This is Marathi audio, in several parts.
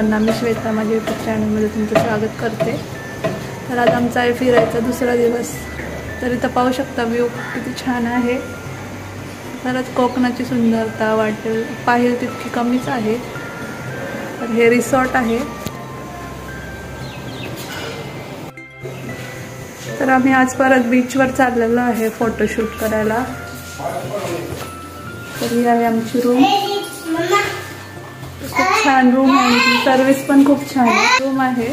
सर्वांना, मी श्वेता माझ्या यूट्यूब चॅनलमध्ये तुमचं स्वागत करते। तर आज आमचा आहे फिरायचा दुसरा दिवस। तर इथं पाहू शकता व्ह्यू किती छान आहे। खरंच कोकणाची सुंदरता वाटेल पाहिल तितकी कमीच आहे। तर हे रिसॉर्ट आहे। तर आम्ही आज परत बीचवर चाललेलो आहे फोटोशूट करायला। तर ही आहे आमची रूम। खूप छान रूम आहे, सर्विस पण खूप छान रूम आहे।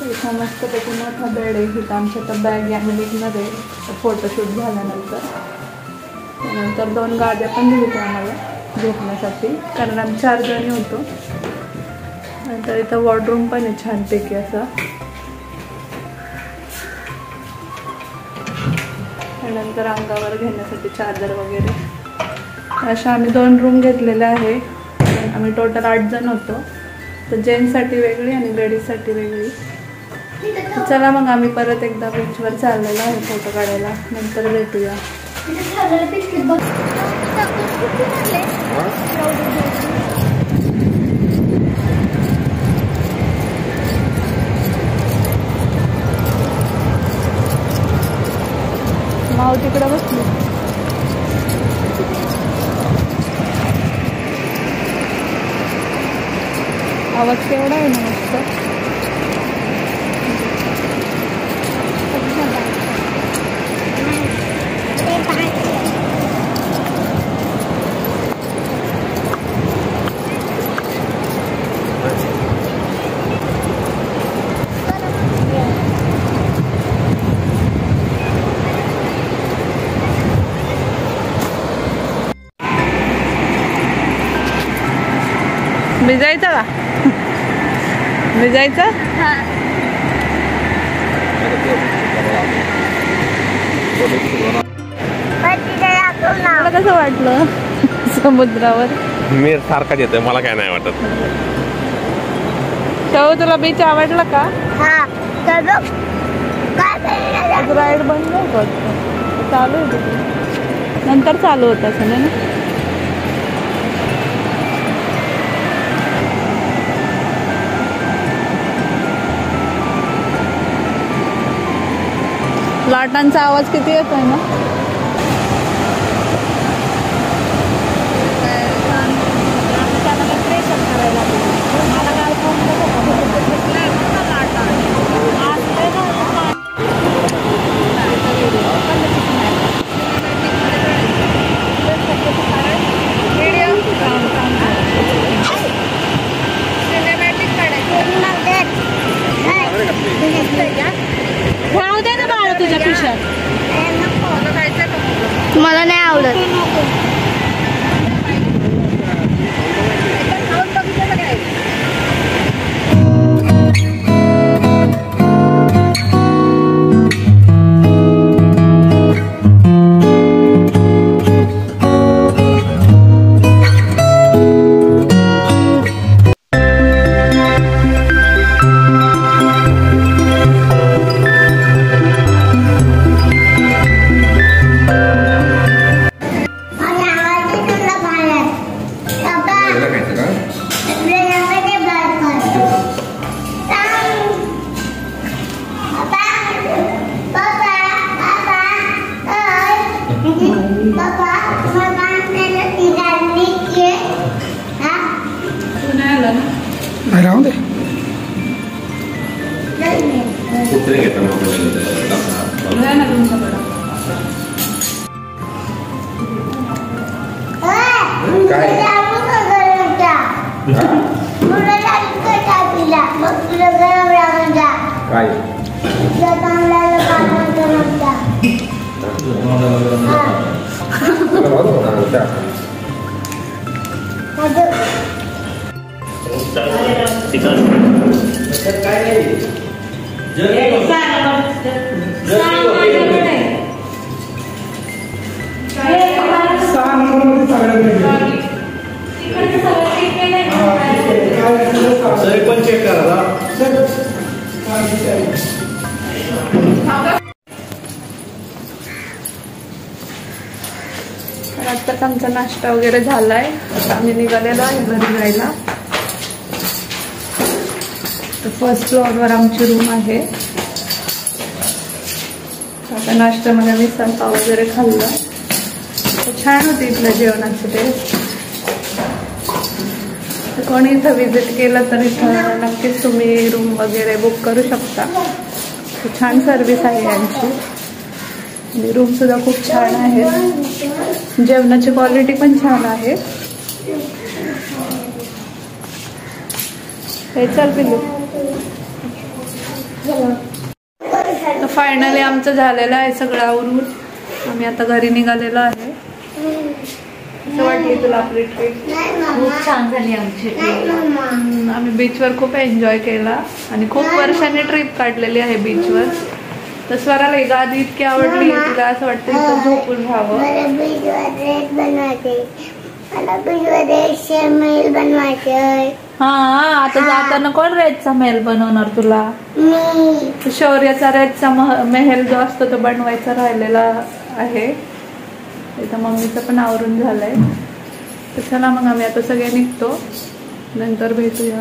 इथं मस्तपैकी मोठा बेड आहे। इथं आमच्या तर बॅग आम्ही निघणार आहे फोटोशूट झाल्यानंतर। त्यानंतर 2 गाद्या पण दिल्या आम्हाला झोपण्यासाठी, कारण आम्ही 4 जणी होतो। नंतर इथं वॉर्डरूम पण आहे छानपैकी असं। त्यानंतर अंगावर घेण्यासाठी चादर वगैरे अशा आम्ही 2 रूम घेतलेल्या आहे। आम्ही टोटल 8 जण होतो। तर जेंट्ससाठी वेगळी आणि लेडीजसाठी वेगळी। चला मग आम्ही परत एकदा बीचवर चाललेलो आहे फोटो काढायला, नंतर भेटूया। माव तिकडे बसली। आवाज केवढा आहे ना मस्त। भिजायचं का? भिजायचं? मला कसं वाटलं समुद्रावर? मी सारखाच येतोय, मला काय नाही वाटत। तेव्हा तुला बीच आवडला का? राईड बंद होत चालू होत, नंतर चालू होत असं ना। लाटांचा आवाज किती येतोय ना। मला नाही आवडत। राहून दे। आत्ताच आमचा नाश्ता वगैरे झालाय। आता आम्ही निघालेलो आहे घरी जायला। तर फर्स्ट फ्लोअरवर आमची रूम आहे. आता नाश्त्यामध्ये मिसळ पाव वगैरे खाल्लं. तर छान होती इथलं जेवणाचं टेस्ट. तर कोणी इथं व्हिजिट केलं तर इथं नक्कीच तुम्ही रूम वगैरे बुक करू शकता. तर छान सर्विस आहे यांची. आणि रूमसुद्धा खूप छान आहे. जेवणाची क्वालिटी पण छान आहे. हे चल पिलू. तर फायनली आमचं झालेलं आहे सगळं आवरून. आम्ही आता घरी निघालेलो आहे. कसं वाटली तुला आपली ट्रिप? खूप छान झाली आमची ट्रिप. आम्ही बीचवर खूप एन्जॉय केला आणि खूप वर्षांनी ट्रिप काढलेली आहे बीचवर. तर स्वराला ही गादी इतकी आवडली, तिला असं वाटतं इथं झोपून राहावं. हा, आता जाताना कोण रेतचा महल बनवणार तुला? शौर्याचा रेतचा महल जो असतो तो बनवायचा राहिलेला आहे. इथं मम्मीचं पण आवरून झालंय. तर चला मग आम्ही आता सगळे निघतो. नंतर भेटूया.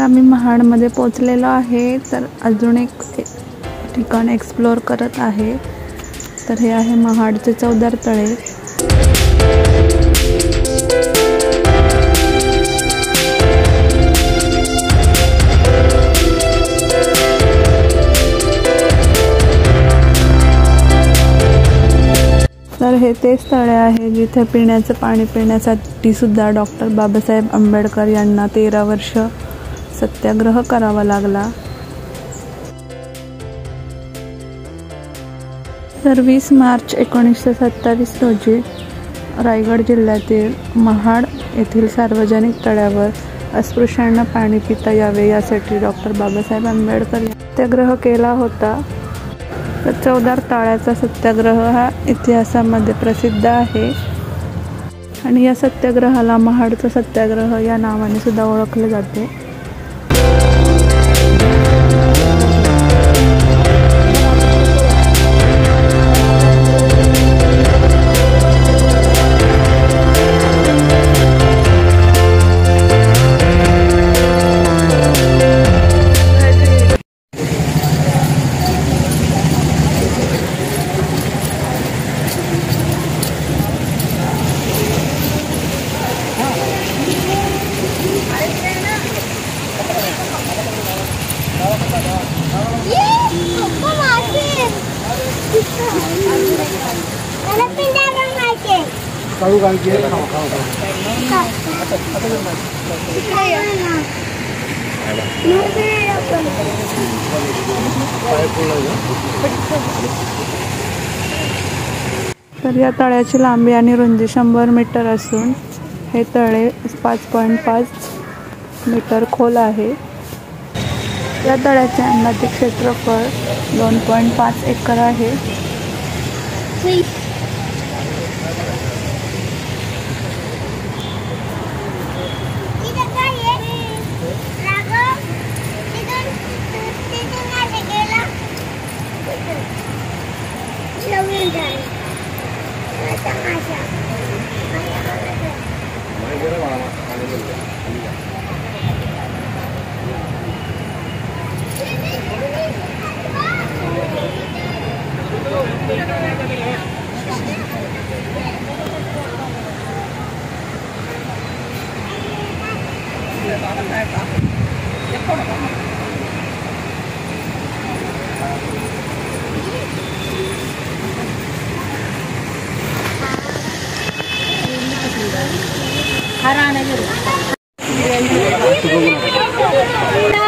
आम्ही महाडमध्ये पोचलेलो आहे. तर अजून एक ठिकाण एक्सप्लोअर करत आहे. तर हे आहे महाडचे चौदार तळे. तर हे तेच तळे आहे जिथे पिण्याचं पाणी पिण्यासाठी सुद्धा डॉक्टर बाबासाहेब आंबेडकर यांना 13 वर्ष सत्याग्रह करावा लागला. तर 20 मार्च 1927 रोजी रायगड जिल्ह्यातील महाड येथील सार्वजनिक तळ्यावर अस्पृश्यांना पाणी पिता यावे यासाठी डॉक्टर बाबासाहेब आंबेडकर यांनी सत्याग्रह केला होता. तर चौदार तळ्याचा सत्याग्रह हा इतिहासामध्ये प्रसिद्ध आहे आणि या सत्याग्रहाला महाडचा सत्याग्रह या नावाने सुद्धा ओळखले जाते. काळू गांधी तर या तळ्याची लांबी आणि रुंदी 100 मीटर असून हे तळे 5.5 मीटर खोल आहे. या तळ्याचे अंदाजित क्षेत्रफळ 2.5 एकर आहे.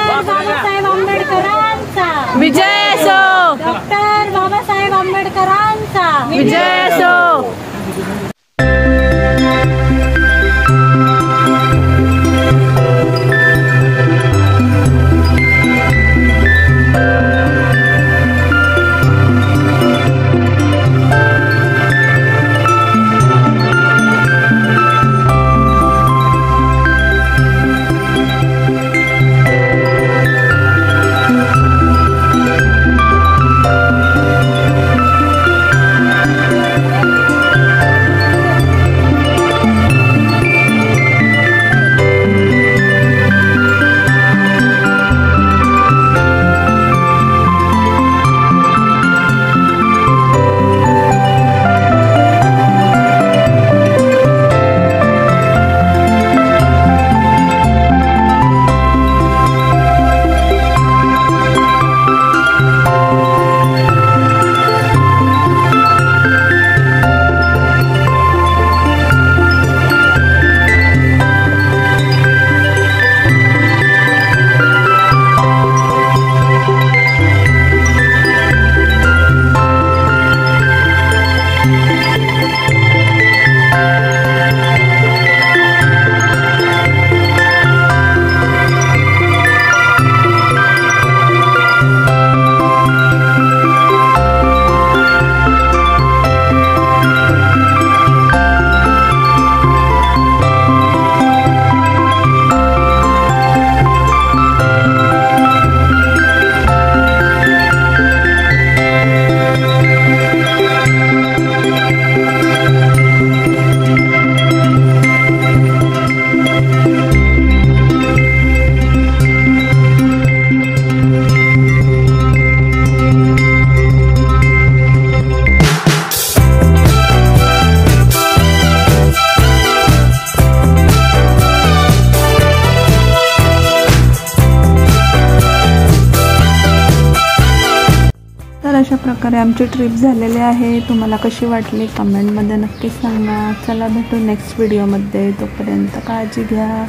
बाबासाहेब आंबेडकरांचा विजय असो. डॉक्टर बाबासाहेब आंबेडकरांचा विजय असो. तर अशा प्रकारे आमची ट्रिप झालेली आहे. तुम्हाला कशी वाटली कमेंटमध्ये नक्की सांगा. चला भेटू नेक्स्ट व्हिडिओमध्ये. तोपर्यंत काळजी घ्या.